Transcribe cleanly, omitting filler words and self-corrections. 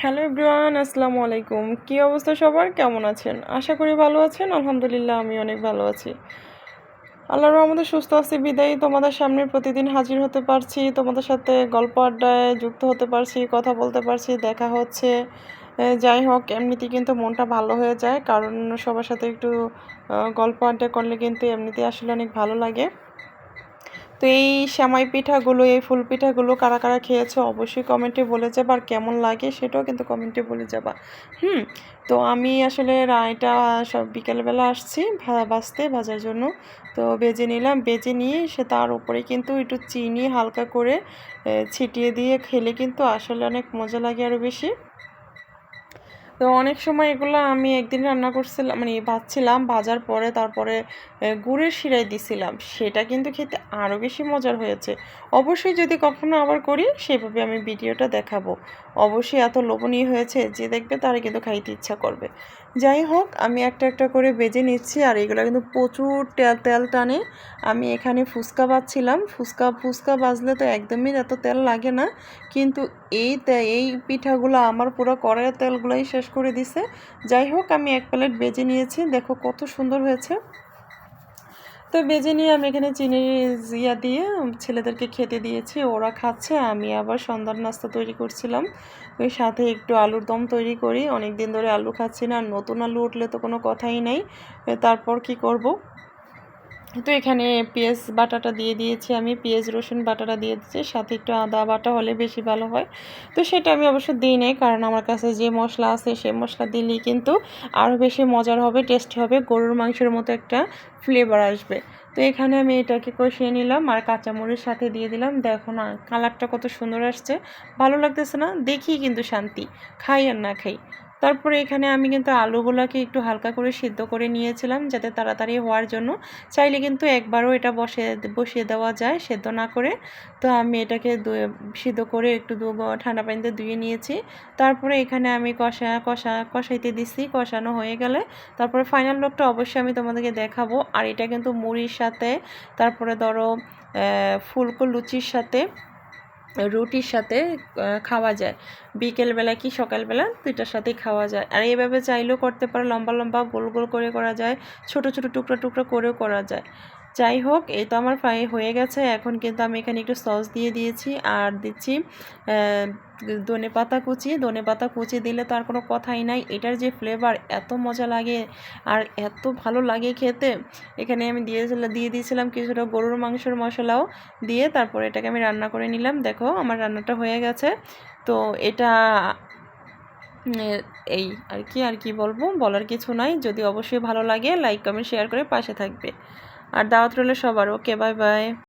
Hello everyone, আসসালামু আলাইকুম। কি অবস্থা সবার? কেমন আছেন? আশা করি ভালো আছেন। আলহামদুলিল্লাহ আমি অনেক ভালো আছি। আল্লাহর রহমতে সুস্থ আছি বিদায়ী তোমাদের সামনে প্রতিদিন হাজির হতে পারছি। তোমাদের সাথে গল্প আড্ডায় যুক্ত হতে পারছি, কথা বলতে পারছি, দেখা হচ্ছে। যাই হোক এমনিতেই কিন্তু মনটা ভালো হয়ে যায়। কারণ সবার সাথে একটু গল্প আড্ডা করলে কিন্তু এমনিতেই আসলে অনেক ভালো লাগে। তো এই সেমাই পিঠাগুলো, এই ফুল পিঠাগুলো কারা কারা খেয়েছো অবশ্যই কমেন্টে বলে যাবা, আর কেমন লাগে সেটাও কিন্তু কমেন্টে বলে যাবা। হুম। তো আমি আসলে এটা সব বিকেলবেলা আসছি ভাজার জন্য। তো ভেজে নিলাম, ভেজে নিয়ে তার উপরে কিন্তু একটু চিনি হালকা করে ছিটিয়ে দিয়ে খেলে কিন্তু আসলে অনেক মজা লাগে আরও বেশি। তো অনেক সময় এগুলো আমি একদিন রান্না করছিলাম, মানে ভাজছিলাম, ভাজার পরে তারপরে গুড়ের শিরায় দিছিলাম, সেটা কিন্তু খেতে আরও বেশি মজার হয়েছে। অবশ্যই যদি কখনো আবার করি সেভাবে আমি ভিডিওটা দেখাবো। অবশ্যই এত লোভনীয় হয়েছে যে দেখবে তারা কিন্তু খাইতে ইচ্ছা করবে। যাই হোক আমি একটা একটা করে বেজে নিচ্ছি, আর এগুলো কিন্তু প্রচুর তেল তেল টানে। আমি এখানে ফুচকা বাজছিলাম, ফুচকা ফুচকা বাজলে তো একদমই এত তেল লাগে না, কিন্তু এই পিঠাগুলো আমার পুরো কড়াইয়ের তেলগুলোই শেষ করে দিছে। যাই হোক আমি এক প্লেট বেজে নিয়েছি, দেখো কত সুন্দর হয়েছে। তো বেজে নিয়ে আমি এখানে চিনি দিয়ে ছেলেদেরকে খেতে দিয়েছি, ওরা খাচ্ছে। আমি আবার সন্ধ্যার নাস্তা তৈরি করছিলাম, ওই সাথে একটু আলুর দম তৈরি করি। অনেক দিন ধরে আলু খাচ্ছি না, আর নতুন আলু উঠলে তো কোনো কথাই নাই। তারপর কি করব, তো এখানে পেঁয়াজ বাটাটা দিয়ে দিয়েছি, আমি পেঁয়াজ রসুন বাটাটা দিয়ে দিচ্ছি, সাথে একটু আদা বাটা হলে বেশি ভালো হয়। তো সেটা আমি অবশ্য দিই নাই, কারণ আমার কাছে যে মশলা আছে সেই মশলা দিলেই কিন্তু আরও বেশি মজার হবে, টেস্টি হবে, গরুর মাংসের মতো একটা ফ্লেভার আসবে। তো এখানে আমি এটাকে কষিয়ে নিলাম, আর কাঁচামরিচ সাথে দিয়ে দিলাম। দেখো না কালারটা কত সুন্দর আসছে, ভালো লাগতেছে না? দেখি কিন্তু শান্তি, খাই আর না খাই। তারপরে এখানে আমি কিন্তু আলুগুলোকে একটু হালকা করে সিদ্ধ করে নিয়েছিলাম যাতে তাড়াতাড়ি হওয়ার জন্য। চাইলে কিন্তু একবারও এটা বসিয়ে দেওয়া যায় সেদ্ধ না করে। তো আমি এটাকে সিদ্ধ করে একটু ঠান্ডা পানিতে ধুয়ে নিয়েছি। তারপরে এখানে আমি কষাইতে দিছি, কষানো হয়ে গেলে তারপরে ফাইনাল লুকটা অবশ্যই আমি তোমাদেরকে দেখাবো। আর এটা কিন্তু মুড়ির সাথে, তারপরে ধরো ফুলকো লুচির সাথে, রুটির সাথে খাওয়া যায়। বিকেলবেলা কি সকালবেলা দুইটার সাথেই খাওয়া যায়। আর এইভাবে চাইলেও করতে পারো, লম্বা লম্বা গোল গোল করে করা যায়, ছোট ছোট টুকরা টুকরা করেও করা যায়। যাই হোক এই তো আমার ফ্রাই হয়ে গেছে। এখন কিন্তু আমি এখানে একটু সস দিয়ে দিয়েছি, আর দিচ্ছি ধনেপাতা কুচি দিলে তো আর কোনো কথাই নাই। এটার যে ফ্লেভার এত মজা লাগে আর এত ভালো লাগে খেতে। এখানে আমি দিয়ে দিয়েছিলাম কিছুটা গরুর মাংসের মশলাও দিয়ে, তারপরে এটাকে আমি রান্না করে নিলাম। দেখো আমার রান্নাটা হয়ে গেছে। তো এটা এই আর কি বলবো, বলার কিছু নাই। যদি অবশ্যই ভালো লাগে লাইক কমেন্ট শেয়ার করে পাশে থাকবে, আর দাওয়াত রইল সবার। ওকে, বাই বাই।